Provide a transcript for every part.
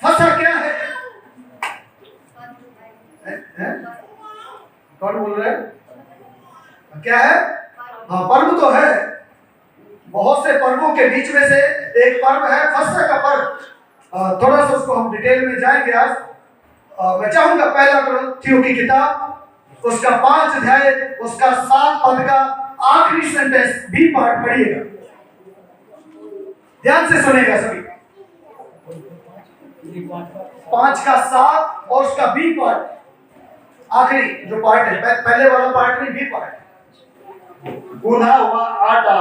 फसह क्या है? कौन बोल रहे हैं? क्या है? हाँ, पर्व तो है। बहुत से पर्वों के बीच में से एक पर्व है फसह का पर्व। थोड़ा सा उसको हम डिटेल में जाएंगे आज। मैं चाहूंगा पहला कुरिन्थियों की किताब उसका 5 अध्याय उसका 7 पद का आखिरी सेंटेंस भी पाठ पढ़िएगा, ध्यान से सुनेगा सभी। 5 का 7 और उसका बी पार्ट, आखिरी जो पार्ट है, पहले वाला पार्ट नहीं, बी पार्ट। गूंथा हुआ आटा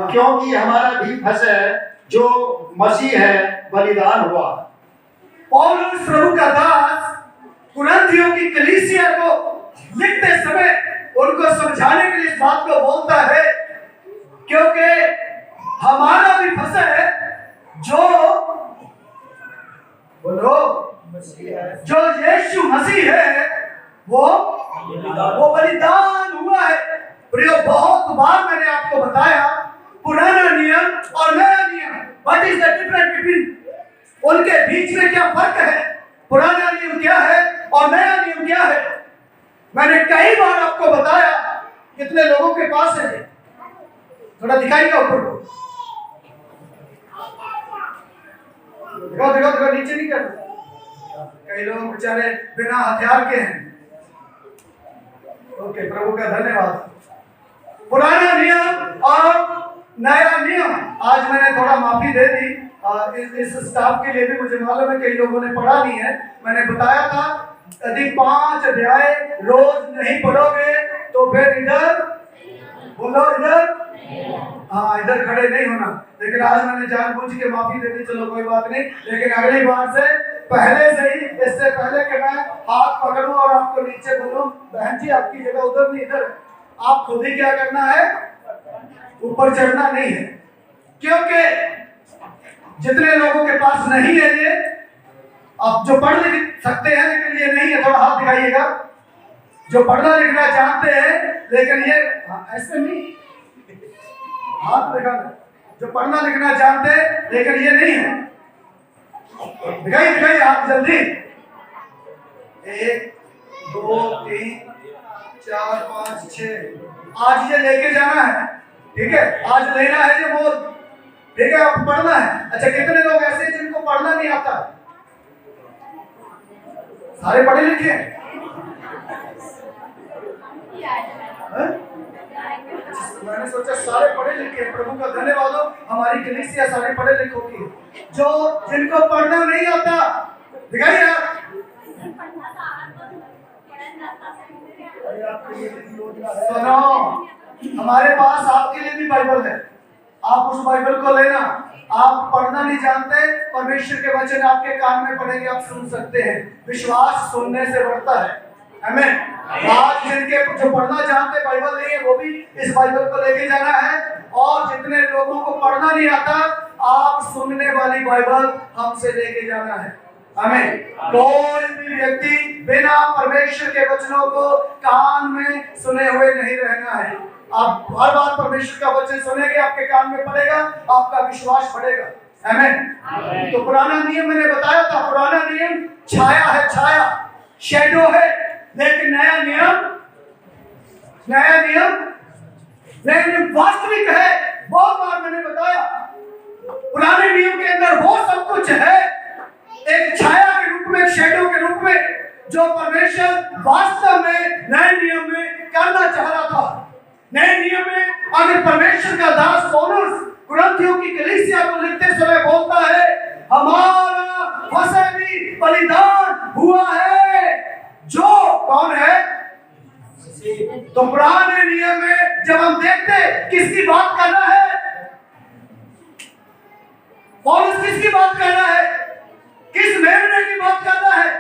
क्योंकि हमारा भी फसह जो मसीह है बलिदान हुआ। पौलुस प्रभु का दास कुरिन्थियों की कलीसिया को लिखते समय उनको समझाने के लिए इस बात को बोलता है, क्योंकि हमारा भी फसह है जो, बोलो, जो यीशु मसीह है वो बलिदान हुआ है। प्रियो, बहुत बार मैंने आपको बताया पुराना नियम और नया नियम, what is the difference between, उनके बीच में क्या फर्क है, पुराना नियम क्या है और नया नियम क्या है। मैंने कई बार आपको बताया। कितने लोगों के पास है? थोड़ा दिखाइएगा ऊपर को, देखो नीचे नहीं करना। कई लोग बेचारे बिना हथियार के हैं। ओके, प्रभु का धन्यवाद। पुराना नियम और नया नियम, आज मैंने थोड़ा माफी दे दी इस स्टाफ के लिए भी। मुझे मालूम है कई लोगों ने पढ़ा नहीं है। मैंने बताया था यदि 5 अध्याय रोज नहीं पढ़ोगे तो फिर इधर बोलो, इधर, हाँ, इधर खड़े नहीं होना। लेकिन आज मैंने जानबूझ के माफी दे दी, चलो कोई बात नहीं। लेकिन अगली बार से पहले से ही, इससे पहले कि मैं हाथ पकड़ूं और आपको नीचे बोलूं बहन जी आपकी जगह उधर नहीं इधर, आप खुद ही क्या करना है, ऊपर चढ़ना नहीं है। क्योंकि जितने लोगों के पास नहीं है ये, अब जो पढ़ लिख सकते हैं लेकिन ये नहीं है, थोड़ा हाथ दिखाइएगा। जो पढ़ना लिखना चाहते हैं लेकिन ये, ऐसे नहीं, हाथ दिखाना। जो पढ़ना लिखना चाहते हैं लेकिन ये नहीं है, दिखाइए हाथ जल्दी। 1 2 3 4 5 6। आज ये लेके जाना है, ठीक है, आज लेना है ये मोल, ठीक है, आपको पढ़ना है। अच्छा, कितने लोग ऐसे हैं जिनको पढ़ना नहीं आता? सारे पढ़े लिखे हैं? मैंने सोचा सारे पढ़े लिखे। प्रभु का धन्यवाद हो, हमारी कलीसिया सारे पढ़े लिखों की। जो जिनको पढ़ना नहीं आता दिखाइए आप। सुनो, हमारे पास आपके लिए भी बाइबल है, आप उस बाइबल को लेना। आप पढ़ना नहीं जानते, परमेश्वर के वचन आपके कान में पड़ेंगे, आप सुन सकते हैं। विश्वास सुनने से बढ़ता है। आमीन। आज जिनके जो पढ़ना जानते बाइबल नहीं है वो भी इस बाइबल को लेके जाना है। और जितने लोगों को पढ़ना नहीं आता, आप सुनने वाली बाइबल हमसे लेके जाना है। आमीन। कोई भी व्यक्ति बिना परमेश्वर के वचनों को कान में सुने हुए नहीं रहना है। आप हर बार परमेश्वर का वचन सुनेंगे, आपके कान में पड़ेगा, आपका विश्वास बढ़ेगा। आमीन। तो पुराना नियम मैंने बताया था, पुराना नियम छाया है, छाया, शैडो है। लेकिन नया नियम वास्तविक है। बहुत बार मैंने बताया, पुराने नियम के अंदर वो सब कुछ है, एक छाया के रूप में, एक शैडो के रूप में, जो परमेश्वर वास्तव में नए नियम में करना चाह रहा था। नए नियम में अगर परमेश्वर का दास पौलुस कुरिन्थियों की कलीसिया को लिखते समय बोलता है, हमारा फसह भी बलिदान हुआ है, जो कौन है? तो पुराने नियम में जब हम देखते किसकी बात कर रहा है, पौलुस किसकी बात कर रहा है, किस मेमने की बात कर रहा है?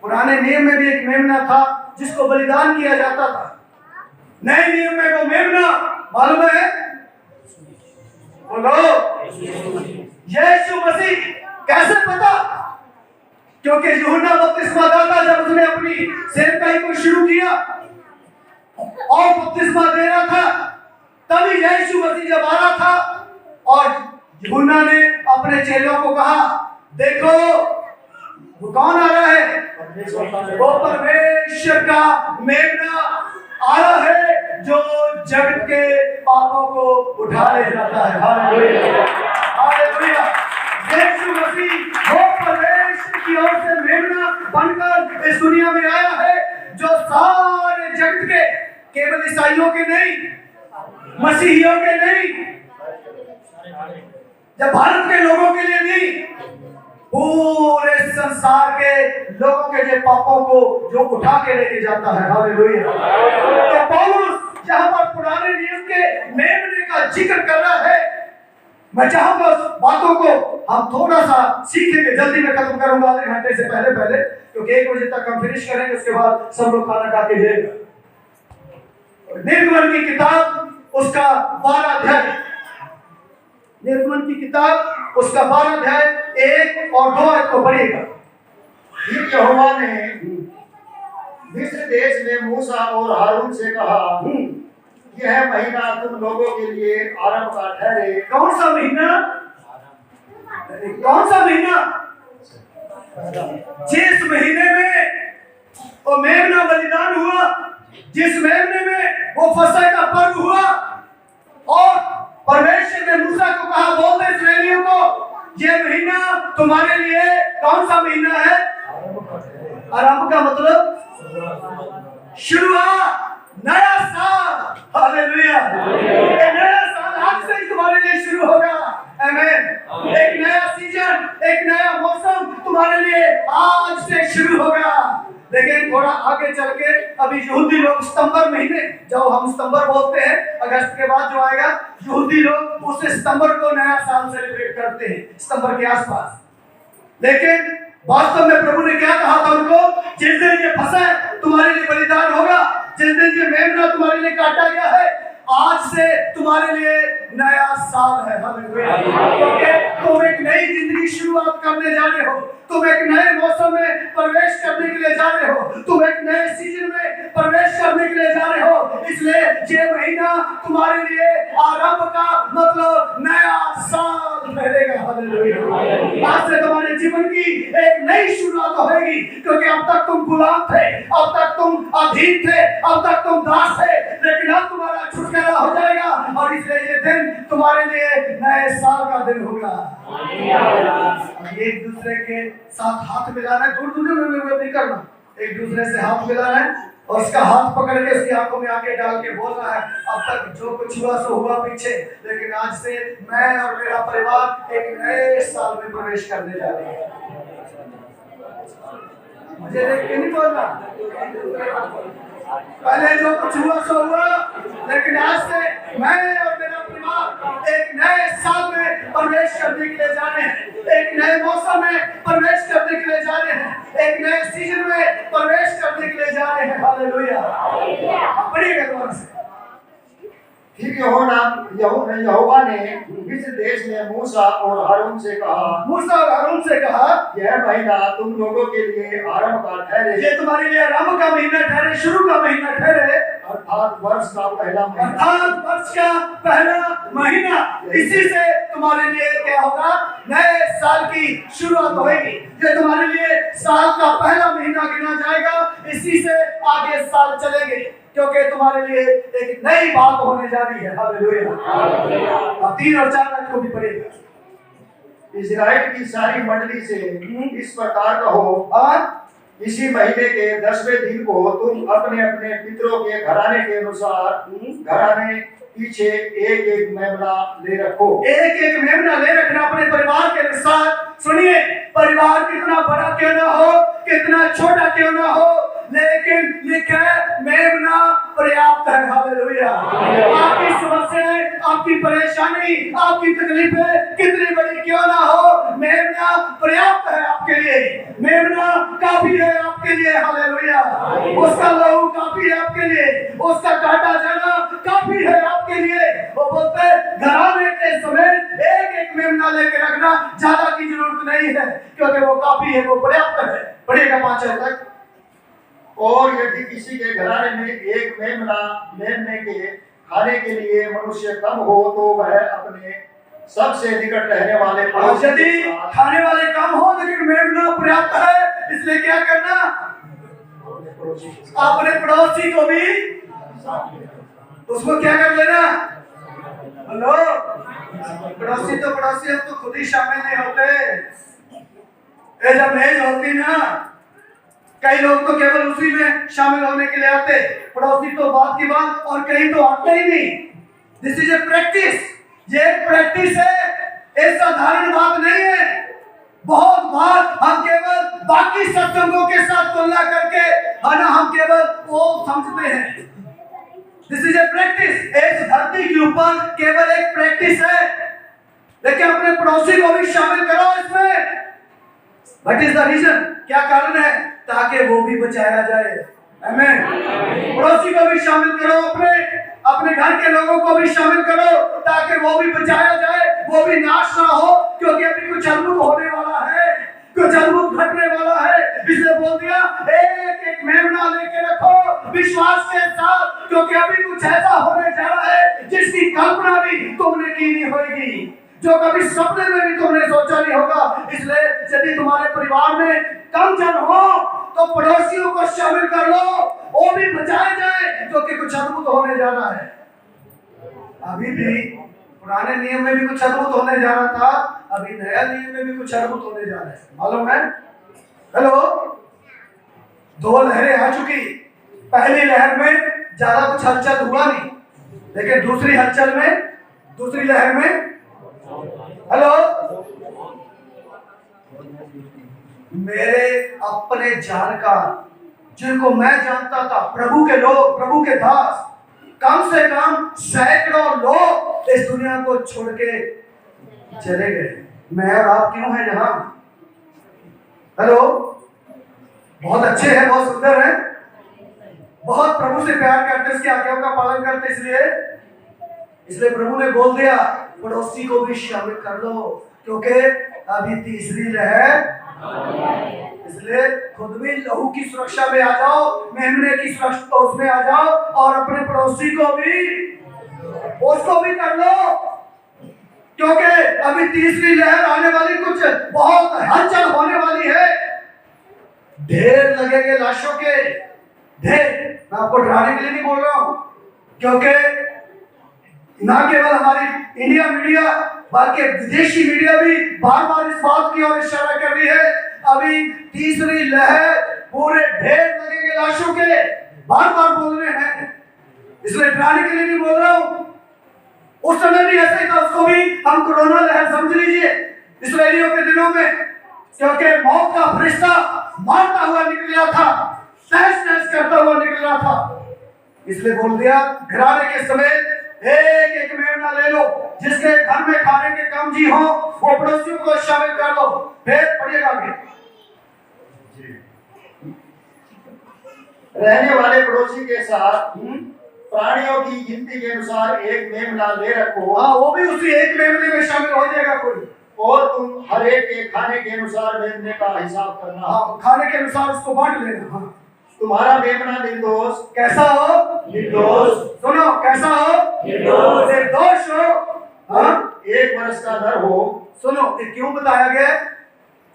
पुराने नियम में भी एक मेमना था जिसको बलिदान किया जाता था। नए नियम में वो मेमना मालूम है? बोलो, यीशु मसीह। कैसे पता? क्योंकि यूहन्ना बपतिस्मा दाता जब उसने अपनी सेवकाई को शुरू किया और बपतिस्मा दे रहा था, तभी यीशु मसीह जब आ रहा था और यूहन्ना ने अपने चेलों को कहा, देखो वो कौन आ रहा है, वो परमेश्वर का मेमना आ रहा है जो जगत के पापों को उठा ले जाता है। Hallelujah, hallelujah. यीशु मसीह वो परमेश्वर की ओर से मेमना बनकर इस दुनिया में आया है, जो सारे जगत के, केवल ईसाइयों के नहीं, मसीहियों के नहीं, जब भारत के लोगों के लिए नहीं, पूरे संसार के लोगों के जो पापों को जो उठा के लेके जाता है। हालेलुया। तो पौलुस जहां पर पुराने नियम के मेमने का जिक्र कर रहा है, मैं चाहूंगा उस बातों को हम थोड़ा सा सीखेंगे। जल्दी में खत्म करूंगा, आधे घंटे से पहले, क्योंकि 1 बजे तक हम फिनिश करेंगे, उसके बाद सब लोग खाना खा के जाएंगे। निर्गमन की किताब उसका 12 अध्याय, निर्गमन की किताब उसका 12 अध्याय 1 और 2 आयत को पढ़िएगा। फिर यहोवा ने मिस्र देश में मूसा और हारून से कहा, यह महीना तुम लोगों के लिए आरंभ का ठहरे। कौन सा महीना? कौन सा महीना? जिस महीने में वो मेमना बलिदान हुआ, जिस महीने में वो फसह का पर्व हुआ, और परमेश्वर ने मूसा को कहा, बोल दे इस्राएलियों को, ये महीना तुम्हारे लिए कौन सा महीना है? आरंभ का मतलब शुरुआत, नया साल। हालेलुया। एक नया साल आज से ही तुम्हारे लिए शुरू होगा। आमीन। एक नया सीजन, एक नया मौसम तुम्हारे लिए आज से शुरू होगा। लेकिन थोड़ा आगे चल के अभी यहूदी लोग सितंबर महीने, जो हम सितंबर बोलते हैं, अगस्त के बाद जो आएगा, यहूदी लोग उस सितंबर को नया साल सेलिब्रेट करते हैं, सितंबर के आसपास। लेकिन वास्तव में प्रभु ने क्या कहा था उनको? जिस दिन ये फसह तुम्हारे लिए बलिदान होगा, जिस दिन ये मेमना तुम्हारे लिए काटा गया है, आज से तुम्हारे लिए नया साल है। हालेलुया। क्योंकि तुम एक नई जिंदगी शुरुआत करने जा रहे हो, तुम एक नए मौसम में प्रवेश करने के लिए जा रहे हो, तुम एक नए सीजन में प्रवेश करने के लिए जा रहे हो। इसलिए ये महीना तुम्हारे लिए आरंभ का मतलब नया साल रहेगा। हालेलुया। आज से तुम्हारे जीवन की एक नई शुरुआत होगी, क्योंकि अब तक तुम गुलाम थे, अब तक तुम अधीन थे, अब तक तुम दास थे, लेकिन अब तुम्हारा छुटकारा हो जाएगा, और इसलिए ये दिन तुम्हारे लिए नए साल का दिन होगा। एक दूसरे के साथ हाथ मिलाना है, दूर दूर में नहीं करना, एक दूसरे से हाथ मिलाना है और उसका हाथ पकड़ के उसकी आंखों में आके डाल के बोलना है, अब तक जो कुछ हुआ सो हुआ पीछे, लेकिन आज से मैं और मेरा परिवार एक नए साल में प्रवेश करने जा रहे हैं। मुझे देख के नहीं बोलना, पहले जो कुछ हुआ सो हुआ, लेकिन आज से मैं और मेरा परिवार एक नए साल में प्रवेश करने के लिए जा रहे हैं, एक नए मौसम में प्रवेश करने के लिए जा रहे हैं, एक नए सीजन में प्रवेश करने के लिए जा रहे हैं। हालेलुया। पढ़िएगा दोबारा से। फिर यहोवा ने मिस्र देश में मूसा और हारून से कहा, मूसा और हारून से कहा, यह महीना तुम लोगों के लिए आरंभ का ठहरे। ये तुम्हारे लिए आरंभ का महीना ठहरे, शुरू का महीना ठहरे, अर्थात वर्ष का पहला महीना, अर्थात वर्ष का पहला महीना। इसी से तुम्हारे लिए क्या होगा? नए साल की शुरुआत होगी। ये तुम्हारे लिए साल का पहला महीना गिना जाएगा, इसी से आगे साल चलेंगे, क्योंकि तुम्हारे लिए एक नई बात होने जा रही है। हालेलुया। 3 और 4 आयत को भी पढ़ेगा। इस्राएल की सारी मंडली से इस प्रकार कहो, और इसी महीने के 10वें दिन को तुम अपने अपने पितरों के घराने के अनुसार घराने पीछे एक एक मेमना ले रखो। एक एक मेमना ले रखना अपने परिवार के अनुसार। सुनिए, परिवार कितना बड़ा क्यों ना हो, कितना छोटा क्यों ना हो, लेकिन लिखा मेमना पर्याप्त है। हालेलुया। आपकी समस्याएं, आपकी परेशानी, आपकी तकलीफें कितनी बड़ी क्यों ना हो, मेमना पर्याप्त है आपके लिए, मेमना काफी है आपके लिए। हालेलुया। उसका लहू काफी है आपके लिए, उसका काटा जाना काफी है आपके लिए। वो बोलते हैं घराने के समय एक एक मेमना लेके रखना, ज्यादा की जरूरत नहीं है, क्योंकि वो काफी है, वो पर्याप्त है। पढ़िएगा 5 तक। और यदि किसी के घराने में एक मेमने के खाने के लिए मनुष्य कम हो तो वह अपने सबसे निकट रहने वाले और पड़ोसी यदि के साथ खाने वाले कम हो लेकिन मेमना पर्याप्त है, इसलिए क्या करना, अपने पड़ोसी को भी उसको क्या कर लेना। हेलो, पड़ोसी तो पड़ोसी, हम तो खुद ही शामिल नहीं होते। ये जब मेज होती ना, कई लोग तो केवल उसी में शामिल होने के लिए आते, पड़ोसी तो बात की बात, और कई तो आते ही नहीं। दिस इज ए प्रैक्टिस, ये एक प्रैक्टिस है, एक साधारण बात नहीं है। बहुत बार हम केवल बाकी सत्संगों के साथ तुलना करके है ना, हम केवल वो समझते हैं। दिस इज ए प्रैक्टिस, इस धरती के ऊपर केवल एक प्रैक्टिस है, लेकिन अपने पड़ोसी को भी शामिल करो इसमें। व्हाट इज द रीजन, क्या कारण है, ताकि वो भी बचाया जाए। आमीन। पड़ोसी को भी शामिल करो, अपने घर के लोगों को भी शामिल करो, ताकि वो भी बचाया जाए, वो भी नाश ना हो, क्योंकि अभी कुछ अद्भुत होने वाला है, कुछ अद्भुत घटने वाला है। इसलिए बोल दिया एक एक मेमना लेके रखो विश्वास के साथ, क्योंकि अभी कुछ ऐसा होने जा रहा है जिसकी कल्पना भी तुमने की नहीं होगी, जो कभी सपने में भी तुमने सोचा नहीं होगा। इसलिए यदि तुम्हारे परिवार में कम जन हो तो पड़ोसियों को शामिल कर लो, वो भी बचाए जाए, क्योंकि कुछ अद्भुत होने जा रहा है। अभी भी पुराने नियम में भी कुछ अद्भुत होने जा रहा था, अभी नया नियम में भी कुछ अद्भुत होने जा रहा है, मालूम है। हेलो, दो लहरें आ चुकी। पहली लहर में ज्यादा कुछ हलचल हुआ नहीं, लेकिन दूसरी लहर में हेलो, मेरे अपने जानकार जिनको मैं जानता था, प्रभु के लोग, प्रभु के दास, कम से कम सैकड़ों लोग इस दुनिया को छोड़ के चले गए। मैं और आप क्यों हैं यहां? हेलो, बहुत अच्छे हैं, बहुत सुंदर हैं, बहुत प्रभु से प्यार करते, इसकी आज्ञाओं का पालन करते, इसलिए प्रभु ने बोल दिया पड़ोसी को भी शामिल कर लो, क्योंकि अभी तीसरी लहर। इसलिए खुद भी लहू की सुरक्षा में आ जाओ, मेमने की सुरक्षा उसमें आ जाओ, और अपने पड़ोसी को भी उसको भी कर लो, क्योंकि अभी तीसरी लहर आने वाली, कुछ बहुत हलचल होने वाली है। ढेर लगेंगे लाशों के ढेर। मैं आपको डराने के लिए नहीं बोल रहा हूं, क्योंकि ना केवल हमारी इंडिया मीडिया बल्कि विदेशी मीडिया भी बार बार इस बात की ओर इशारा कर रही है, अभी तीसरी लहर, पूरे ढेर लगेंगे लाशों के, बार बार बोल रहे हैं। इसलिए डराने के लिए नहीं बोल रहा हूं, उस समय भी ऐसा ही था, उसको भी हम कोरोना लहर समझ लीजिए इसराइलियों के दिनों में, क्योंकि मौत का फरिश्ता मारता हुआ निकला था, तहस नहस करता हुआ निकला था। इसलिए बोल दिया घराने के समय एक एक मेमना ले लो, जिसके घर में खाने के कम जी हो वो पड़ोसियों को शामिल कर लो। फिर पढ़िएगा आगे, रहने वाले पड़ोसी के साथ प्राणियों की गिनती के अनुसार एक मेमना ले रखो। हाँ, वो भी उसी एक मेमने में शामिल हो जाएगा कोई, और तुम हर एक के खाने के अनुसार मेमने का हिसाब करना। हाँ, खाने के अनुसार उसको बांट लेना। हाँ, तुम्हारा मेमना निर्दोष कैसा हो? निर्दोष। सुनो, कैसा हो? निर्दोष। निर्दोष हो। हाँ, 1 वर्ष का नर हो। सुनो, ये क्यों बताया गया?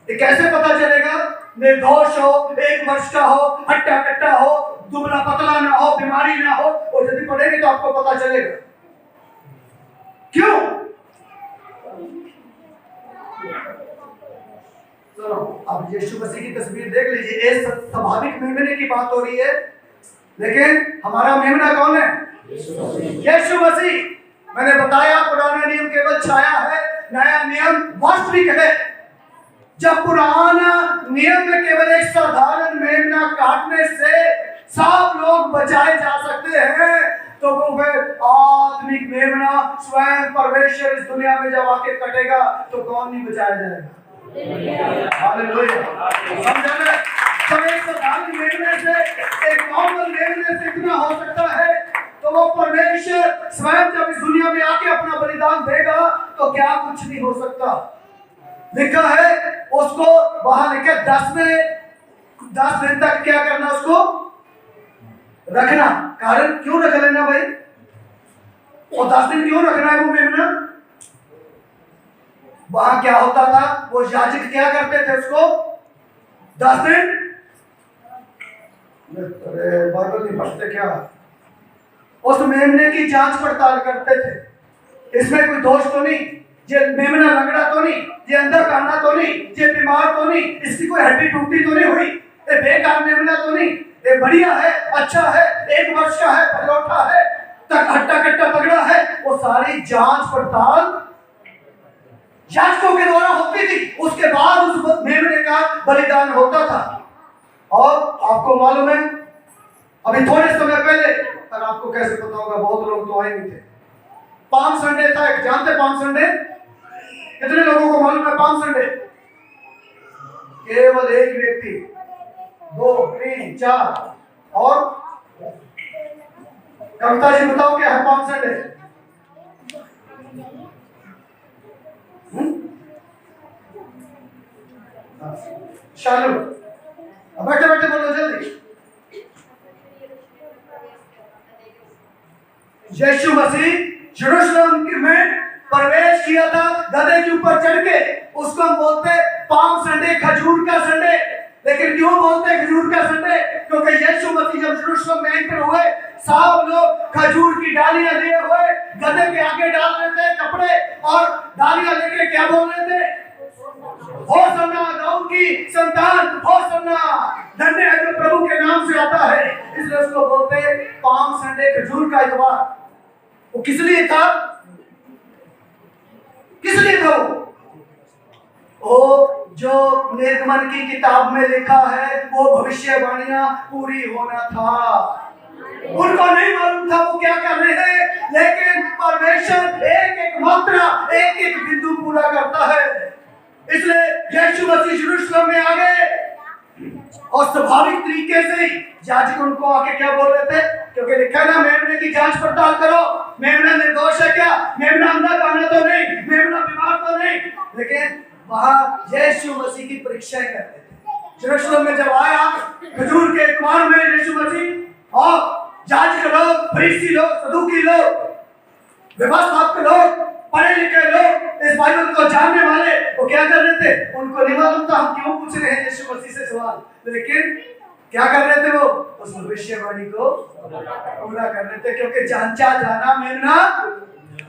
ये कैसे पता चलेगा? निर्दोष हो, 1 वर्ष का हो, हट्टा कट्टा हो, दुबला पतला ना हो, बीमारी ना हो, और यदि पढ़ेंगे तो आपको पता चलेगा। क्यों? चलो, अब यीशु मसीह की तस्वीर देख लीजिए। ये स्वाभाविक मेमने की बात हो रही है, लेकिन हमारा मेमना कौन है? यीशु मसीह। मैंने बताया पुराना नियम केवल छाया है, नया नियम वास्तविक है। जब पुराना नियम में केवल एक साधारण मेमना काटने से सब लोग बचाए जा सकते हैं, तो वो आत्मिक मेमना स्वयं परमेश्वर इस दुनिया में जब आके कटेगा तो कौन नहीं बचाया जाएगा? हालेलुया। समझा ना? जब एक साधारण मेमने से, एक नॉर्मल मेमने से इतना हो सकता है, तो वो परमेश्वर स्वयं जब इस दुनिया में आके अपना बलिदान देगा तो क्या कुछ नहीं हो सकता। लिखा है उसको, वहां लिखा 10 दिन तक क्या करना, उसको रखना। कारण क्यों रख लेना भाई? और 10 दिन क्यों रखना है वो मेमना? वहां क्या होता था, वो याजक क्या करते थे उसको 10 दिन, अरे बाइबल नहीं पढ़ते क्या, उस मेमने की जांच पड़ताल करते थे। इसमें कोई दोष तो नहीं, ये मेमना लंगड़ा तो नहीं, ये अंधा काना तो नहीं, ये बीमार तो नहीं, इसकी कोई हड्डी टूटी तो नहीं हुई, ये बेकार मेमना तो नहीं, ये बढ़िया है, अच्छा है, 1 वर्ष का है, पलौठा है, तक हट्टा कट्टा तगड़ा है। वो सारी जांच पड़ताल याजकों के द्वारा होती थी, उसके बाद उस मेमने का बलिदान होता था। और आपको मालूम है अभी थोड़े समय पहले, और आपको कैसे पता होगा, बहुत लोग तो आए नहीं थे, पाम संडे था, एक जानते पाम संडे? कितने लोगों को मालूम है पाम संडे? केवल एक व्यक्ति, 2 3 4, और कविता जी बताओ क्या है पाम संडे? शालू, बैठे बैठे बोलो जल्दी। यीशु मसीह यरूशलेम में प्रवेश किया था गधे के ऊपर चढ़ के, उसको हम बोलते पाम संडे, खजूर का संडे। लेकिन क्यों बोलते हैं खजूर का संडे? क्योंकि यीशु मसीह जब यरूशलेम में एंटर हुए, सब लोग खजूर की डालियां लिए हुए गधे के आगे डाल रहे थे कपड़े, और डालियां लेके क्या बोल रहे थे? होसन्ना दाऊद की संतान, होसन्ना, धन्य है जो प्रभु के नाम से आता है। इसलिए उसको बोलते हैं पाम संडे, खजूर का इतवार। वो किस लिए था? किस लिए था वो जो निर्गमन की किताब में लिखा है वो भविष्यवाणियां पूरी होना था। उनको नहीं मालूम था वो क्या कर रहे हैं, लेकिन परमेश्वर एक एक मात्रा, एक एक बिंदु पूरा करता है। इसलिए यीशु मसीह यरूशलेम में आ गए, और स्वाभाविक तरीके से याजक उनको आके क्या बोल रहे थे? क्योंकि लिखा है ना, मेमने की जांच पड़ताल करो, मेमना निर्दोष है क्या, मेमना अंधा काना तो नहीं, मेमना बीमार तो नहीं। लेकिन वहां यीशु मसीह की परीक्षाएं करते थे। यरूशलेम में जब आया खजूर के इतवार में यीशु मसीह, और याजक लोग, फरीसी लोग, सदूकी लोग, व्यवस्था के लोग, पढ़े लिखे लोग, इस बाइबल को जानने वाले, वो क्या कर रहे थे? उनको नहीं मालूम था हम क्यों पूछ रहे हैं यीशु मसीह से सवाल, लेकिन क्या कर रहे थे? वो उस भविष्यवाणी को पूरा कर रहे थे, क्योंकि जांचा जाना मेमना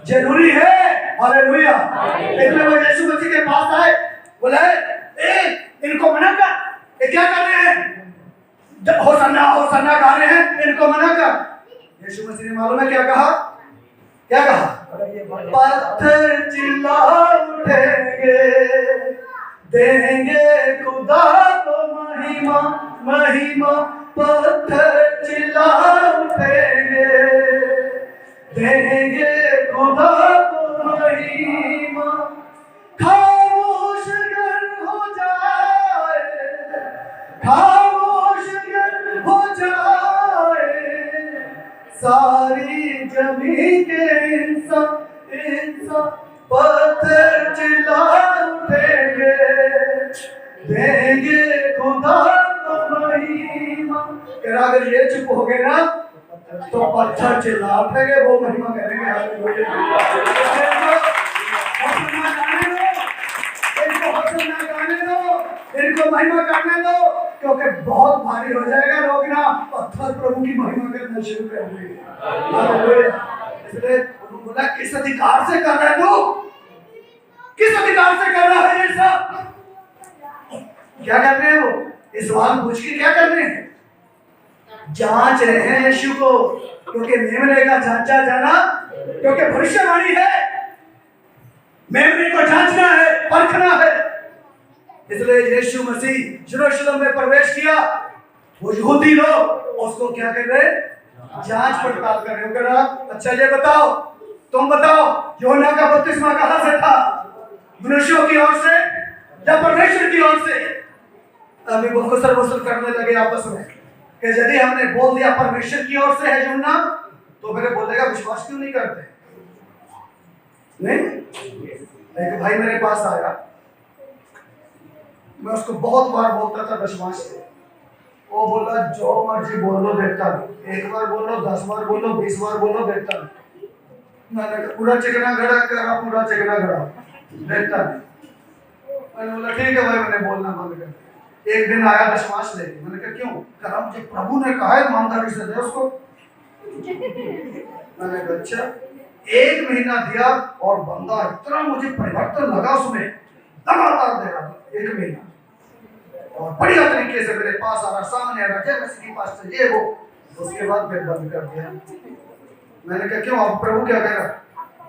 जरूरी है। हालेलुया। इसलिए वो यीशु मसीह के पास आए, बोले इनको मना कर, ये क्या कर रहे हैं? होसन्ना होसन्ना गा रहे हैं, इनको मना कर। यीशु मसीह ने मालूम है क्या कहा? क्या कहा? पत्थर चिल्ला उठेंगे, देंगे खुदा को महिमा, महिमा। पत्थर चिल्ला उठेंगे, देंगे खुदा को महिमा। खामोश अगर हो जाए, खामोश अगर हो जाए सारी जमीन के इंसान, इंसान पत्थर चिल्ला उठेंगे, देंगे खुदा को महिमा। अगर ये चुप हो गए ना तो पत्थर चिल्ला उठेंगे, वो महिमा करेंगे। इनको महिमा करने दो, क्योंकि बहुत भारी हो जाएगा, लोग ना पत्थर प्रभु की महिमा करना शुरू कर देंगे। इसलिए बोला किस अधिकार से कर रहा है तू? किस अधिकार से कर रहा है ये सब? क्या कर रहे हैं वो? इस सवाल पूछ के क्या कर रहे हैं? जांच रहे हैं यीशु को, क्योंकि मेमने का जांचा जाना, क्योंकि भविष्यवाणी है, मेमने को जांचना है, परखना है। इसलिए यीशु मसीह यरूशलेम में प्रवेश किया, वो यहूदी लोग उसको क्या कर रहे? जांच पड़ताल कर रहे हो। अच्छा ये बताओ, तुम बताओ, यूहन्ना का बपतिस्मा कहां से था? मनुष्यों की ओर से या परमेश्वर की ओर से? अभी वो खुसर करने लगे आपस में कि यदि हमने बोल दिया परमेश्वर की ओर से है यूहन्ना, तो मेरे बोलेगा विश्वास क्यों नहीं करते? नहीं। एक भाई मेरे पास आया, मैं उसको बहुत बार बोलता था विश्वास से, वो बोला जो मर्जी बोल लो देखता नहीं, 1 बार बोलो, 10 बार बोलो, 20 बार बोलो देखता नहीं। मैंने कहा पूरा चिकना घड़ा करा, पूरा चिकना घड़ा देखता नहीं। मैंने बोला ठीक है भाई, मैंने बोलना बंद कर दिया। एक दिन आया दशमांश लेके, मैंने कहा क्यों? कहा मुझे प्रभु ने कहा है ईमानदारी से दे उसको। मैंने कहा अच्छा। 1 महीना दिया और बंदा इतना मुझे परिवर्तन लगा उसमें, लगातार दे रहा 1 महीना और बढ़िया तरीके से मेरे पास आ रहा, सामने आ रहा, जय मसीह के पास से ये वो। उसके बाद फिर बंद कर दिया। मैंने कहा क्यों? अब प्रभु क्या कहेगा?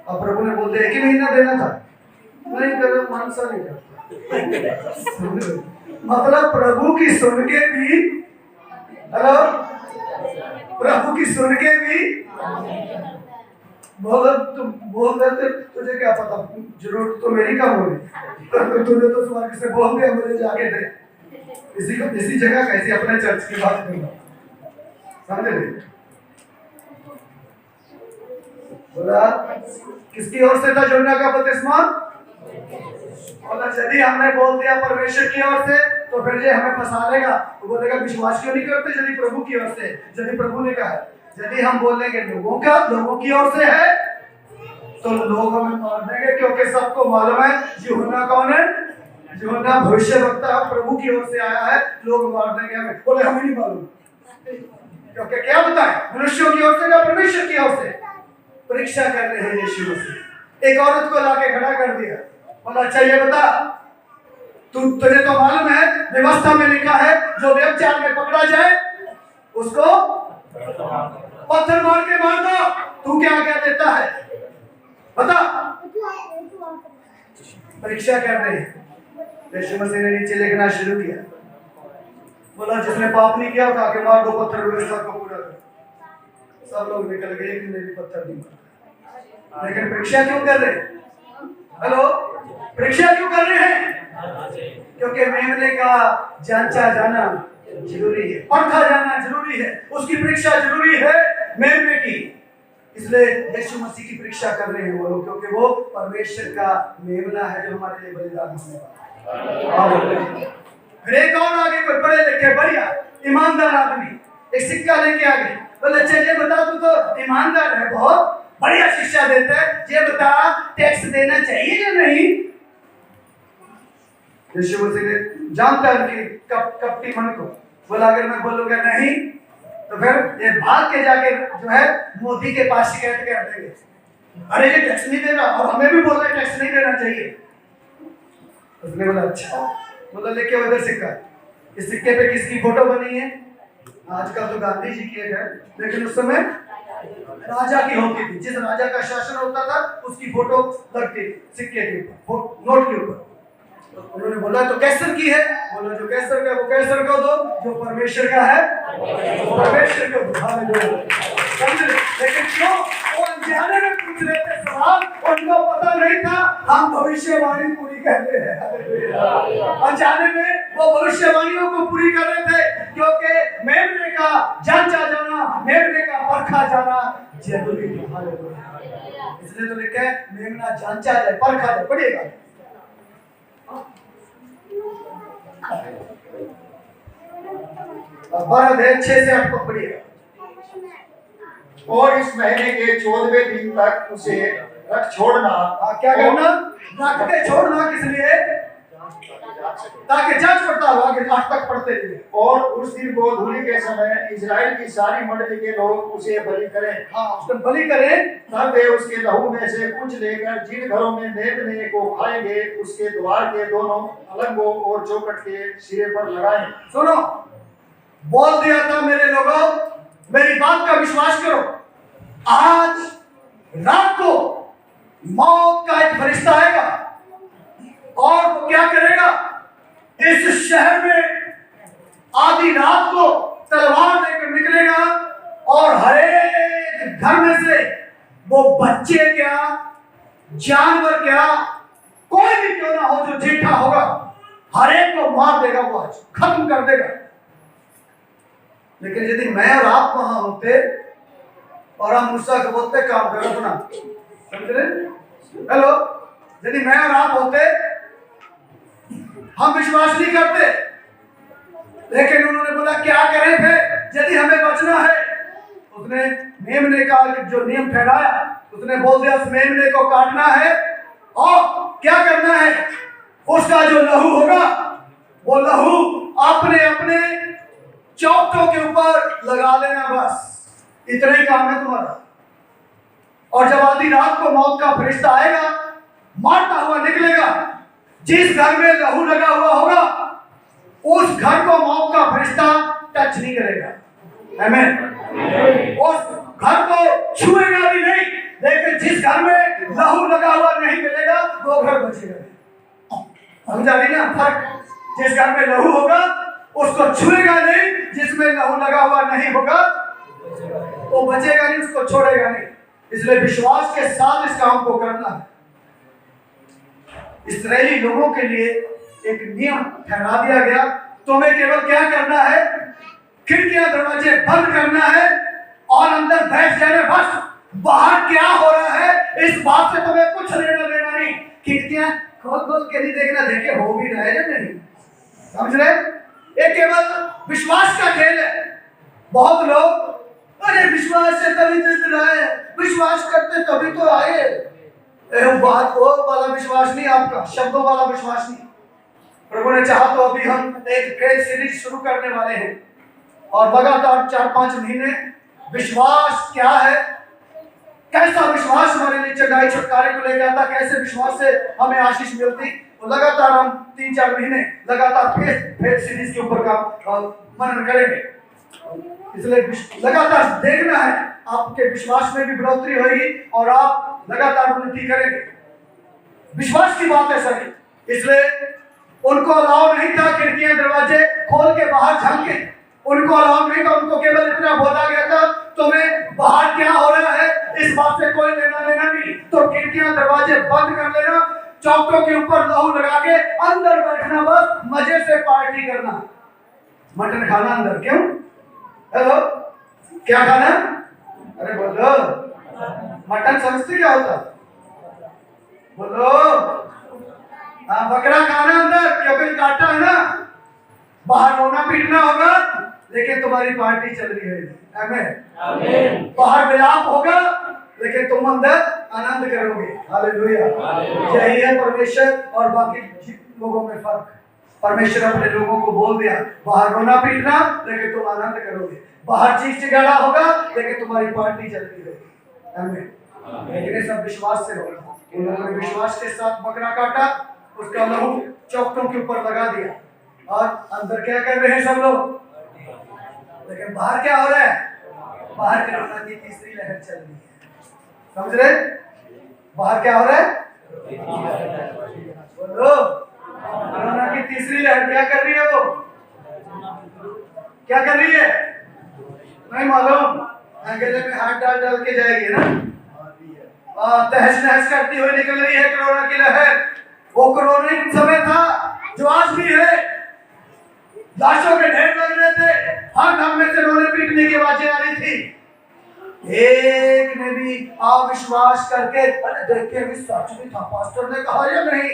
अब प्रभु ने बोल दिया 1 ही महीना देना था, नहीं कर मन सा नहीं करता। मतलब प्रभु की सुन के भी, हेलो, प्रभु की सुन के भी तुम बोल देते, तुझे क्या पता, जरूरत तो मेरी कम होगी, तो तूने तो स्वर्ग से बोल दिया मुझे जाके दे। इसी जगह कैसे अपने चर्च की बात करूंगा, समझे? बोला किसकी ओर से था यूहन्ना का बपतिस्मा? बोला यदि हमने बोल दिया परमेश्वर की ओर से तो फिर ये हमें फंसा लेगा। वो बोलेगा विश्वास क्यों नहीं करते यदि प्रभु की ओर से, यदि प्रभु ने कहा। यदि हम बोलेंगे लोगों की ओर से है तो लोग हमें मार देंगे, क्योंकि सबको मालूम है यूहन्ना कौन है। यूहन्ना भविष्यवक्ता प्रभु की ओर से आया है, लोग मार देंगे हमें। बोले हमें नहीं मालूम, क्योंकि क्या बताएं, मनुष्यों की ओर से या परमेश्वर की ओर से? परीक्षा कर रहे हैं यीशु मसीह। एक औरत को लाके खड़ा कर दिया, बोला अच्छा ये बता, तुझे तो मालूम है व्यवस्था में लिखा है जो व्यभिचार में पकड़ा जाए उसको पत्थर मार के मार दो। तू क्या क्या देता है बता? परीक्षा कर रहे हैं। यीशु मसीह ने नीचे लिखना शुरू किया, बोला जिसने पाप नहीं किया उठा के मार दो पत्थर, व्यवस्था को पूरा कर। सब लोग निकल गए, लेकिन मेरी पत्थर नहीं मारा। लेकिन परीक्षा क्यों कर रहे हैं? हेलो, परीक्षा क्यों कर रहे हैं? क्योंकि मेमने का जांचा जाना जरूरी है, परखा जाना जरूरी है, उसकी परीक्षा जरूरी है मेमने की। इसलिए यीशु मसीह की परीक्षा कर रहे हैं वो लोग, क्योंकि वो परमेश्वर का मेमना है जो हमारे लिए बलिदान होने वाला है। फिर एक और आगे कोई पढ़े लिखे बढ़िया ईमानदार आदमी एक सिक्का लेके आ गए, बोले अच्छा ये बता, तू तो ईमानदार है, बहुत बढ़िया शिक्षा देता है, ये बता टैक्स देना चाहिए या नहीं? यीशु मसीह ने जानता है कि कपटी मन को, बोला अगर मैं बोलूंगा नहीं तो फिर ये भाग के जाके जो है मोदी के पास शिकायत कर देंगे, अरे ये टैक्स नहीं दे रहा और हमें भी बोल रहा है टैक्स नहीं देना चाहिए। उसने बोला अच्छा, बोला लेके उधर सिक्का। इस सिक्के पे किसकी फोटो बनी है? आजकल तो गांधी जी की है, लेकिन उस समय राजा की होती थी। जिस राजा का शासन होता था उसकी फोटो लगती सिक्के के ऊपर, नोट के ऊपर। उन्होंने बोला तो कैसर की है, बोला जो कैसर का वो कैसर को दो, जो परमेश्वर का है परमेश्वर को दो। हालेलुया। लेकिन क्यों वो अनजाने में पूछ रहे थे सवाल, उनको पता नहीं था हम भविष्यवाणी पूरी कर रहे हैं। हालेलुया। अनजाने में वो भविष्यवाणियों को पूरी कर रहे थे, क्योंकि मेमने का जांचा जाना, मेमने का परखा जाना जरूरी है। हालेलुया। इसलिए तो लिखा है मेमना जांचा जाए, परखा जाए। पढ़िएगा 12 6 से 8 तक पढ़िएगा। और इस महीने के 14वें दिन तक उसे रख छोड़ना। क्या करना? रख के छोड़ना। किस लिए? ताकि जांच पड़ताल आगे लास्ट तक पढ़ते रहिए। और उस दिन गोधूली के समय इजराइल की सारी मंडली के लोग उसे बलि करें। हाँ, उसको बलि करें। तब वे उसके लहू में से कुछ लेकर जिन घरों में मेमने को खाएंगे उसके द्वार के दोनों अलंगों और चौखट के सिरे पर लगाएं। सुनो, बोल दिया था मेरे लोगों, मेरी बात का विश्वास करो। आज रात को मौत का एक फरिश्ता आएगा और वो क्या करेगा? इस शहर में आधी रात को तलवार लेकर निकलेगा और हर एक घर में से वो बच्चे क्या, जानवर क्या, कोई भी क्यों ना हो जो जीठा होगा, हर एक को मार देगा, वो आज खत्म कर देगा। लेकिन यदि मैं और आप वहां होते और हम मूसा को बोलते काम करो अपना, समझ रहे? हेलो, यदि मैं और आप होते, हम विश्वास नहीं करते, लेकिन उन्होंने बोला क्या करें फिर, यदि हमें बचना है तो उसने मेमने का जो नियम ठहराया, उसने बोल दिया उस मेमने को काटना है और क्या करना है, उसका जो लहू होगा वो लहू अपने अपने चौकों के ऊपर लगा लेना, बस इतना ही काम है तुम्हारा। और जब आधी रात को मौत का फरिश्ता आएगा, मारता हुआ निकलेगा, जिस घर में लहू लगा हुआ होगा उस घर को मौत का फरिश्ता टच नहीं करेगा। आमीन। उस घर को छुएगा भी नहीं, लेकिन जिस घर में लहू लगा हुआ नहीं मिलेगा वो घर बचेगा। समझा नहीं ना फर्क? जिस घर में लहू होगा उसको छुएगा नहीं, जिसमें लहू लगा हुआ नहीं होगा वो बचेगा नहीं, उसको छोड़ेगा नहीं। इसलिए विश्वास के साथ इस काम को करना है। इस्राएली लोगों के लिए एक नियम ठहरा दिया गया, तुम्हें केवल क्या करना है, खिड़कियां दरवाजे बंद करना है और अंदर बैठ जाना, बस बाहर क्या हो रहा है इस बात से तुम्हें कुछ लेना देना नहीं। खिड़कियां खोल खोल के नहीं देखना, देखे हो भी रहे या नहीं, समझ रहे? ये केवल विश्वास का खेल है। बहुत लोग अरे विश्वास से तभी तो इधर आए, विश्वास करते तभी तो आए। बात वो वाला विश्वास नहीं, आपका शब्दों वाला विश्वास नहीं। प्रभु ने चाहा तो अभी हम एक फेथ सीरीज शुरू करने वाले हैं और लगातार 4-5 महीने विश्वास क्या है, कैसा विश्वास हमारे लिए चंगाई छुटकारे को लेकर आता, कैसे विश्वास से हमें आशीष मिलती, तो लगातार हम 3-4 महीने लगातार फेथ सीरीज के ऊपर का मनन करेंगे। इसलिए लगातार देखना है, आपके विश्वास में भी बढ़ोतरी होगी और आप लगातार उन्नति करेंगे। विश्वास की बात है सर, इसलिए उनको अलाउ नहीं था खिड़कियां दरवाजे खोल के बाहर झांके, उनको अलाउ नहीं था। उनको केवल इतना बोला गया था तुम्हें बाहर क्या हो रहा है इस बात से कोई लेना देना नहीं, तो खिड़कियां दरवाजे बंद कर लेना, चौकों के ऊपर लहू लगा के अंदर बैठना, बस मजे से पार्टी करना, मटन खाना अंदर। क्यों? हेलो, क्या खाना? अरे बोलो, मटन समझते क्या होता? बोलो, हाँ बकरा खाना अंदर, क्योंकि काटा है ना, बाहर रोना पीटना होगा लेकिन तुम्हारी पार्टी चल रही है। आमीन। बाहर विलाप होगा लेकिन तुम अंदर आनंद करोगे। हालेलुया। यही है परमेश्वर और बाकी लोगों में फर्क। परमेश्वर अपने लोगों को बोल दिया बाहर रोना पीटना लेकिन तुम आनंद करोगे, बाहर चीख चिल्लाना होगा लेकिन तुम्हारी पार्टी चलती रहेगी। आमीन। लेकिन ये सब विश्वास से होगा। उन्होंने विश्वास के साथ बकरा काटा, उसका लहू चौकों के ऊपर लगा दिया और अंदर क्या कर रहे हैं सब लोग, लेकिन बाहर क्या हो रहा है? बाहर कोरोना की तीसरी लहर चल रही है। समझ रहे? बाहर क्या हो रहा है? बोलो, कोरोना की तीसरी लहर क्या कर रही है? वो क्या कर रही है? नहीं मालूम, गले में हाथ डाल डाल के जाएगी ना, तहस नहस करती हुई निकल रही है कोरोना की लहर। वो कोरोना ही समय था जो आज भी है, लाशों के ढेर लग रहे थे, हर घर में से रोने पीटने की आवाजें आ रही थी। एक ने भी अविश्वास करके अरे देखे भी सच भी था, पास्टर ने कहा या नहीं,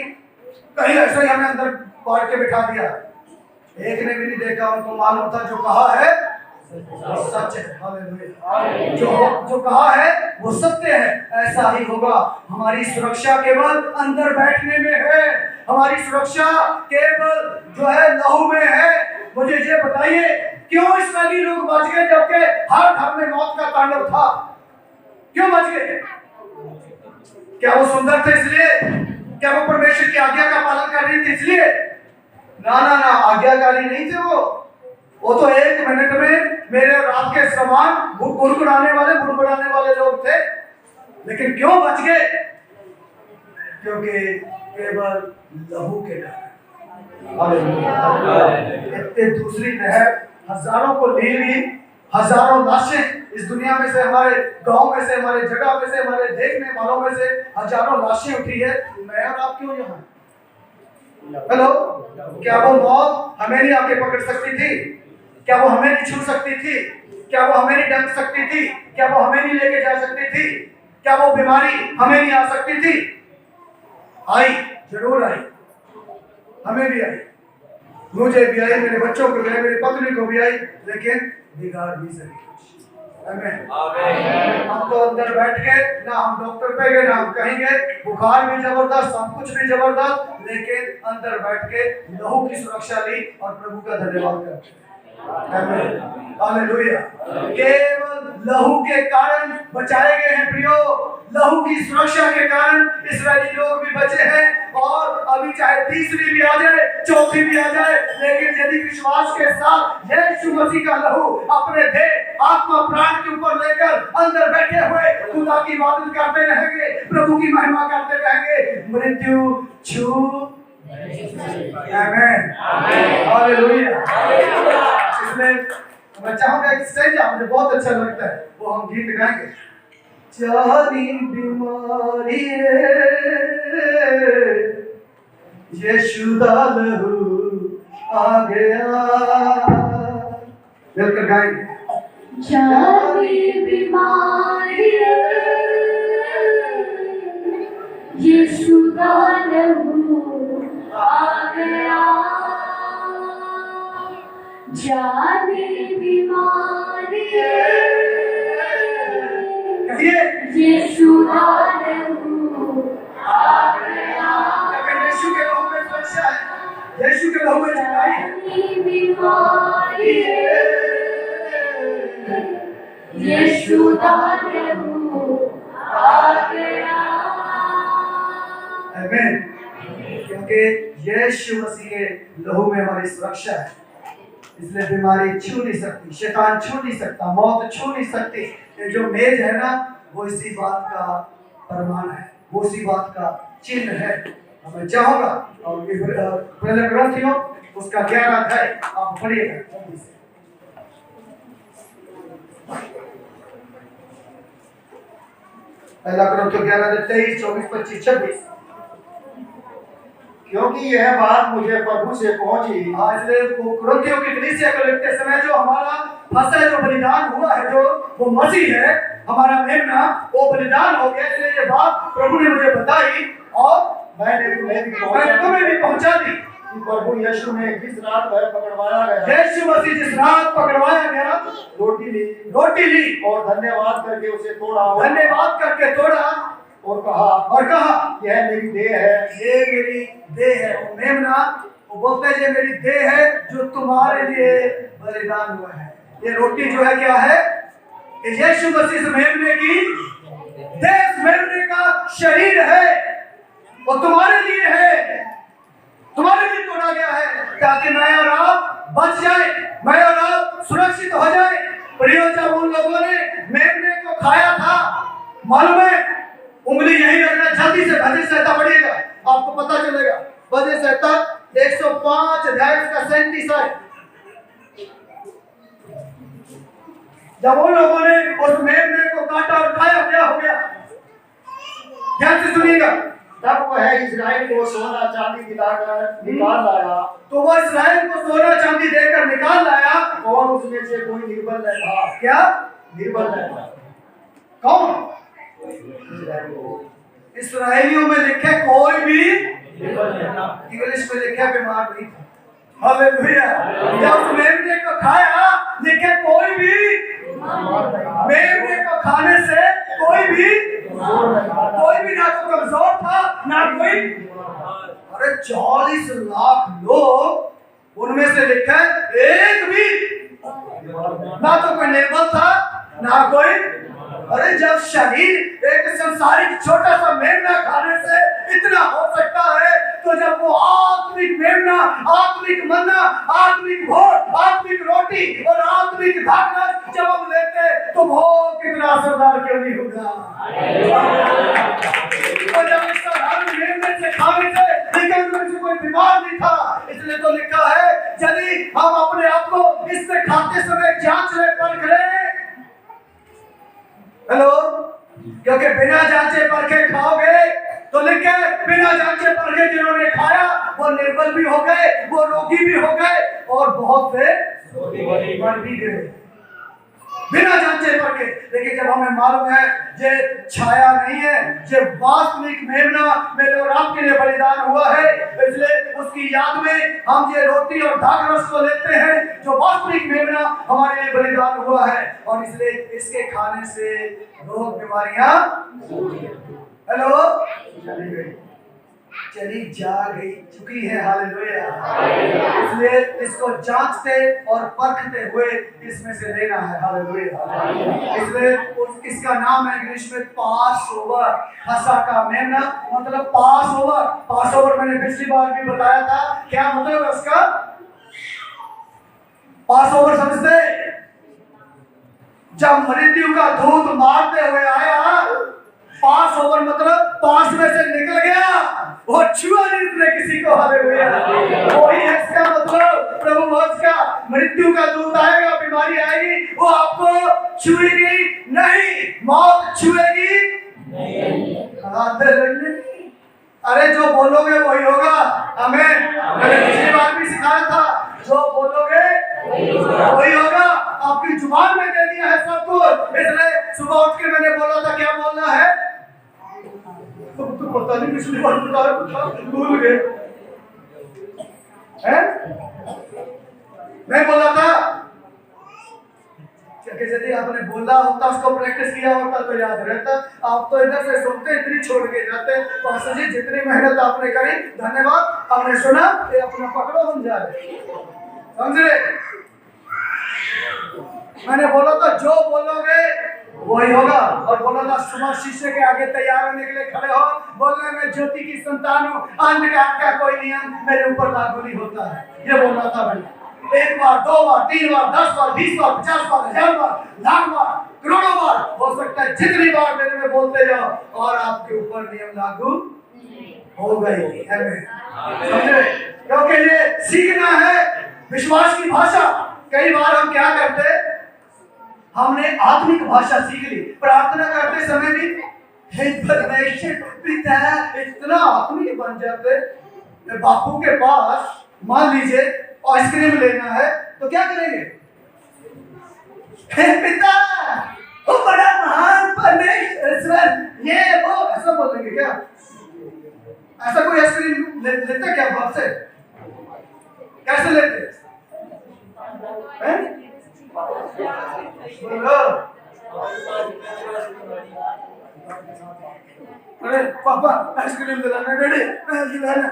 कहीं ऐसे ही हमें अंदर बांध के बिठा दिया। एक ने भी नहीं देखा, उनको मालूम था जो कहा है वो सच है। हालेलुया। जो कहा है वो सत्य है, ऐसा ही होगा। हमारी सुरक्षा केवल अंदर बैठने में है, हमारी सुरक्षा केवल जो है लहू में है। मुझे ये बताइए क्यों इस्राएली लोग बच गए जबकि हर घर में मौत का तांडव था? क्यों बच गए? क्या वो सुंदर थे इसलिए? क्या वो परमेश्वर की आज्ञा का पालन कर रही थी इसलिए? ना ना ना, आज्ञाकारी नहीं थे वो तो 1 मिनट में मेरे और आपके समान बुड़बुड़ाने वाले लोग थे। लेकिन क्यों बच गए? क्योंकि केवल लहू के कारण। इतने दूसरी लहर हजारों को ले ली, हजारों लाशें इस दुनिया में से, हमारे गांव में से, हमारे जगह में से, हमारे देखने वालों में से हजारों लाशें उठी है। मैं और आप क्यों यहाँ? हेलो, क्या वो मौत हमें नहीं आके पकड़ सकती थी? क्या वो हमें नहीं छू सकती थी? क्या वो हमें नहीं ढक सकती थी? क्या वो हमें नहीं लेके जा सकती थी? क्या वो बीमारी हमें नहीं आ सकती थी? आई, जरूर आई, हमें भी आई, मुझे भी आई, मेरे बच्चों को भी आई, मेरी पत्नी को भी आई, लेकिन बिगाड़ नहीं सकी। आमीन। हम तो अंदर बैठ के ना हम डॉक्टर पे गए ना हम कहीं गए, बुखार भी जबरदस्त, सब कुछ भी जबरदस्त, लेकिन अंदर बैठ के लहू की सुरक्षा ली और प्रभु का धन्यवाद करते हैं। हालेलुया। केवल लहू के कारण बचाए गए हैं प्रियो, लहू की सुरक्षा के कारण इस्राएली लोग भी बचे हैं। और अभी चाहे तीसरी भी आ जाए, चौथी भी आ जाए, लेकिन यदि विश्वास के साथ यीशु मसीह का लहू अपने देह आत्मा प्राण के ऊपर लेकर अंदर बैठे हुए खुदा की इबादत करते रहेंगे, प्रभु की महिमा करते रहेंगे, मृत्यु छू आमीन हालेलुया। इसलिए मैं चाहूंगा एक स्टेज मुझे बहुत अच्छा लगता है, वो हम गीत गाएंगे। जानी बीमारी यीशु दा लहू आ गया, मिलकर गाएंगे। जानी बीमारी यीशु दा लहू आ गया, जानी बीमारी यीशु दा लहू आ गया, यीशु के लहू में सुरक्षा है, यीशु के लहू में छुड़ाई है। जानी बीमारी यीशु दा लहू आ गया। आमीन। क्योंकि यीशु मसीह के लहू में हमारी सुरक्षा है, इसलिए बीमारी छू नहीं सकती, शैतान छू नहीं सकता, मौत छू नहीं सकती। ये जो मेज है ना, वो इसी बात का प्रमाण है, वो इसी बात का चिन्ह है। मैं चाहूंगा और पहले ग्रंथियों उसका 11 अध्याय आप पढ़िएगा। पहला ग्रंथियों 11 23 24 25 26। क्योंकि यह बात मुझे प्रभु से पहुंची। इसलिए वो कुरिन्थियों की कलीसिया को लिखते समय जो हमारा फसह जो बलिदान हुआ है, जो वो मसीह है, हमारा मेमना, वो बलिदान हो गया। इसलिए ये बात प्रभु ने मुझे बताई और मैंने तुम्हें भी पहुंचा दी कि प्रभु यीशु ने जिस रात वह पकड़वाया गया, यीशु मसीह जिस रात पकड़वाया गया, रोटी ली और धन्यवाद करके उसे तोड़ा, धन्यवाद करके तोड़ा और कहा यह मेरी देह है, ये मेरी देह है। वो मेमना वो बोलते हैं ये मेरी देह है जो तुम्हारे लिए बलिदान हुआ है। ये रोटी जो है क्या है? यीशु मसीह इस मेमने की देह, इस मेमने का शरीर है, वो तुम्हारे लिए है, तुम्हारे लिए तोड़ा गया है ताकि मैं और आप बच जाए, मैं और आप सुरक्षित हो जाए। प्रियो, जब उन लोगों ने मेमने को खाया था, मालूम है, उंगली यहीं रखना, जल्दी से भजन संहिता पढ़िएगा, आपको पता चलेगा। भजन संहिता 105 अध्याय का 37 है। जब उन लोगों ने उस मेमने को काटा और खाया, क्या हो गया? ध्यान से सुनिएगा। तब वह इस्राएल को सोना चांदी दिलाकर निकाल लाया, तो वो इस्राएल को सोना चांदी देकर निकाल लाया और उसमें से कोई निर्बल न था। क्या? निर्बल न था। कौन? इस्राएलियों में लिखे कोई भी, इंग्लिश में लिखा बीमार नहीं था। हालेलुया। जब उस मेमने को खाया, लिखे कोई भी, मेमने को खाने से कोई भी ना तो कमजोर था ना कोई। अरे 40 लाख लोग, उनमें से लिखा है एक भी ना तो कोई निर्बल था ना कोई। अरे जब शरीर एक संसारिक छोटा सा मेमना खाने से इतना हो सकता है, तो जब वो आत्मिक मेमना, आत्मिक मन्ना, आत्मिक भोज, आत्मिक रोटी और आत्मिक ताकत जब हम लेते, तो भोग कितना असरदार क्यों नहीं होगा? तो जब इस साधारण मेमने से खाने से, लेकिन उनमें से कोई बीमार नहीं था, इसलिए तो लिखा है यदि हम अपने आप को इससे खाते समय जांच ले, परख ले। हेलो, क्योंकि बिना जांचे परखे खाओगे तो लिखे बिना जांचे परखे जिन्होंने खाया वो निर्बल भी हो गए, वो रोगी भी हो गए और बहुत से मर भी गए। बिना जांचे परखे। लेकिन जब हमें मालूम है ये छाया नहीं है, ये वास्तविक मेमना मेरे और आपके लिए बलिदान हुआ है, इसलिए उसकी याद में हम ये रोटी और दाख रस को लेते हैं जो वास्तविक मेमना हमारे लिए बलिदान हुआ है। और इसलिए इसके खाने से रोग बीमारियां हेलो चली जा गई चुकी है। हालेलुया। इसलिए इसको जांचते और परखते हुए इसमें से लेना है। हालेलुया। इसलिए इसका नाम है इंग्लिश में पास ओवर, फसा का मेमना मतलब पास ओवर। पास ओवर मैंने पिछली बार भी बताया था, क्या मतलब है उसका? पास ओवर समझते? जब मृत्यु का दूत मारते हुए आया, पास ओवर मतलब पास में से निकल गया, वो छुआ नहीं उसने किसी को। हालेलुया। वही है इसका मतलब। प्रभु वंश का मृत्यु का दूत आएगा, बीमारी आएगी, वो आपको छुएगी नहीं, मौत छुएगी नहीं। अरे जो बोलोगे वही होगा। आमीन। मैंने पिछली बार भी सिखाया था, जो बोलोगे वही होगा। आपकी जुबान में दे दिया है सब कुछ। इसलिए सुबह उठ के मैंने बोला था क्या बोलना है, तो पता नहीं पिछली बार बताया, भूल गए हैं। मैं बोला था यदि आपने बोला होता, उसको प्रैक्टिस किया होता तो याद रहता। आप तो इधर से सुनते इतनी छोड़ के जाते। पास्टर जी जितनी मेहनत आपने करी धन्यवाद, आपने सुना, ये अपना पकड़ो हम जा रहे, समझे? मैंने बोला था जो बोलोगे वही होगा। और बोला था सुबह शीशे के आगे तैयार होने के लिए खड़े हो, बोलने में ज्योति की संतान हूँ, अंधकार का कोई नियम मेरे ऊपर लागू नहीं होता है, ये बोला था मैंने। एक बार, दो बार, 3 बार, 10 बार, 20 बार, 50 बार, 1000 बार, लाख बार, करोड़ों बार, हो सकता है जितनी बार मेरे में बोलते जाओ और आपके ऊपर नियम लागू हो गए। समझे? क्योंकि ये सीखना है विश्वास की भाषा। कई बार हम क्या करते, हमने आत्मिक भाषा सीख ली, प्रार्थना करते समय भी हे परमेश्वर पिता, इतना आत्मिक बन जाते। बापू के पास मान लीजिए आइसक्रीम लेना है तो क्या करेंगे? हे पिता, वो बड़ा महान परमेश्वर, ये वो ऐसा बोलेंगे क्या? ऐसा कोई आइसक्रीम लेते क्या बाप से? कैसे लेते हैं? अरे पापा आइसक्रीम दिलाना, डैडी दिलाना,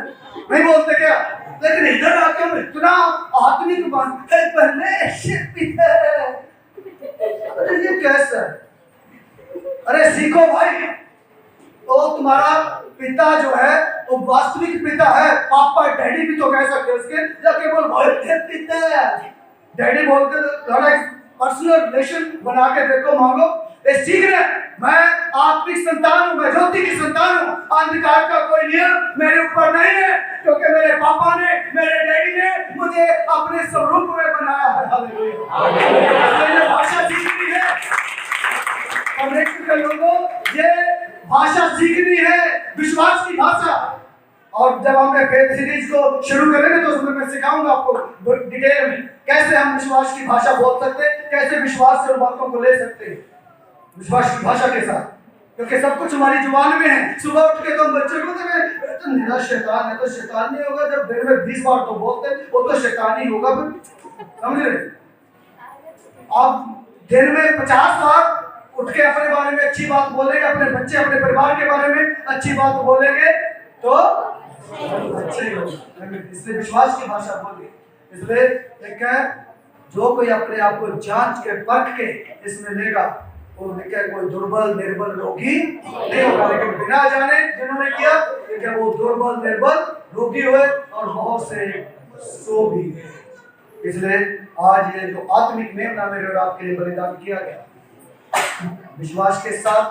नहीं बोलते क्या? लेकिन इधर आके हम इतना आत्मिक बन परमेश्वर पिता, अरे ये कैसा? अरे सीखो भाई। तो तुम्हारा पिता जो है वो वास्तविक पिता है, पापा डैडी भी तो कह सकते हो उसके, जाके बोल भाई पिता डैडी बोलते थोड़ा पर्सनल रिलेशन बना के देखो, मांगो। ये सीख रहे, मैं आत्मिक संतान हूं, मैं ज्योति की संतान हूं, अंधकार का कोई नियम मेरे ऊपर नहीं है, क्योंकि मेरे पापा ने, मेरे डैडी ने मुझे अपने स्वरूप में बनाया है। हालेलुया। ये भाषा सीखनी है परमेश्वर के लोगों, ये भाषा सीखनी है, विश्वास की भाषा। और जब हम फेथ सीरीज को शुरू करेंगे तो उसमें मैं सिखाऊंगा आपको डिटेल में कैसे हम विश्वास की भाषा बोल सकते हैं, कैसे विश्वास से उन बातों को ले सकते हैं विश्वास की भाषा के साथ, क्योंकि सब कुछ हमारी जुबान में है। सुबह उठ के तो बच्चों को तो निरा शैतान है, तो शैतान नहीं होगा जब दिन में 20 बार तो बोलते, वो तो शैतान ही होगा फिर, समझ रहे? आप दिन में 50 बार उठ के अपने बारे में अच्छी बात बोलेंगे, अपने बच्चे अपने परिवार के बारे में अच्छी बात बोलेंगे तो अच्छे ही होगा। इसलिए विश्वास की भाषा बोलिए। इसलिए एक है जो कोई अपने आप को जांच के परख के इसमें लेगा वो लिखे कोई दुर्बल निर्बल रोगी नहीं होगा, लेकिन बिना जाने जिन्होंने किया कि वो दुर्बल निर्बल रोगी हुए और बहुत से सो भी गए। इसलिए आज ये जो आत्मिक मेमना मेरे और आपके लिए बलिदान किया गया, विश्वास के साथ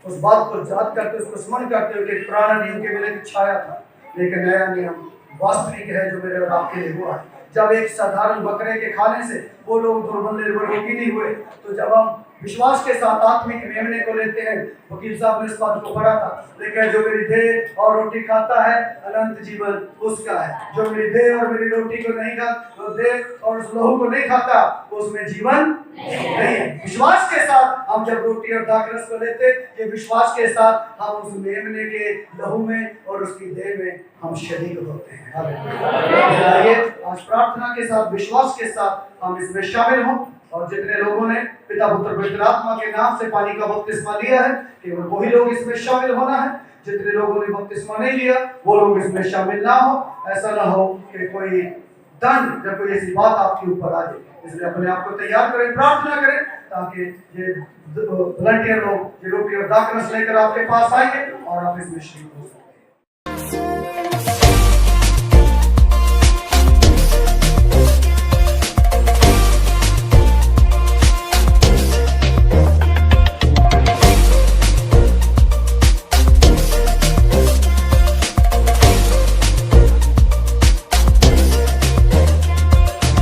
उस बात को याद करते, उसको स्मरण करते हुए कि पुराना नियम के मेले की छाया था, लेकिन नया नियम वास्तविक है जो मेरे और आपके लिए हुआ है। जब एक साधारण बकरे के खाने से वो लोग दुर्बल निर्बल रोगी नहीं हुए, तो जब हम विश्वास के साथ आत्मिक मेमने को लेते हैं। वकील साहब ने इस बात को पढ़ा था, लेकिन जो मेरी देह और रोटी खाता है अनंत जीवन उसका है। जो मेरी देह और मेरी रोटी को नहीं खाता, जो देह और उस लहू को नहीं खाता, उसमें जीवन नहीं है। विश्वास के साथ हम जब रोटी और दाखरस को लेते, ये विश्वास के साथ हम उस मेमने के लहू में और उसकी देह में हम शरीक होते हैं। आइए आज प्रार्थना के साथ, विश्वास के साथ हम इसमें शामिल हों। और जितने लोगों ने पिता पुत्र पवित्र आत्मा के नाम से पानी का बपतिस्मा लिया है, केवल वही लोग इसमें शामिल होना है। जितने लोगों ने बपतिस्मा नहीं लिया, वो लोग इसमें शामिल ना हो। ऐसा ना हो कि कोई दंड या कोई ऐसी बात आपके ऊपर आ जाए। इसलिए अपने आप को तैयार करें, प्रार्थना करें, ताकि ये वॉलंटियर लोग ये रोटी और दाखरस लेकर आपके पास आएंगे और आप इसमें शरीक हो सकें।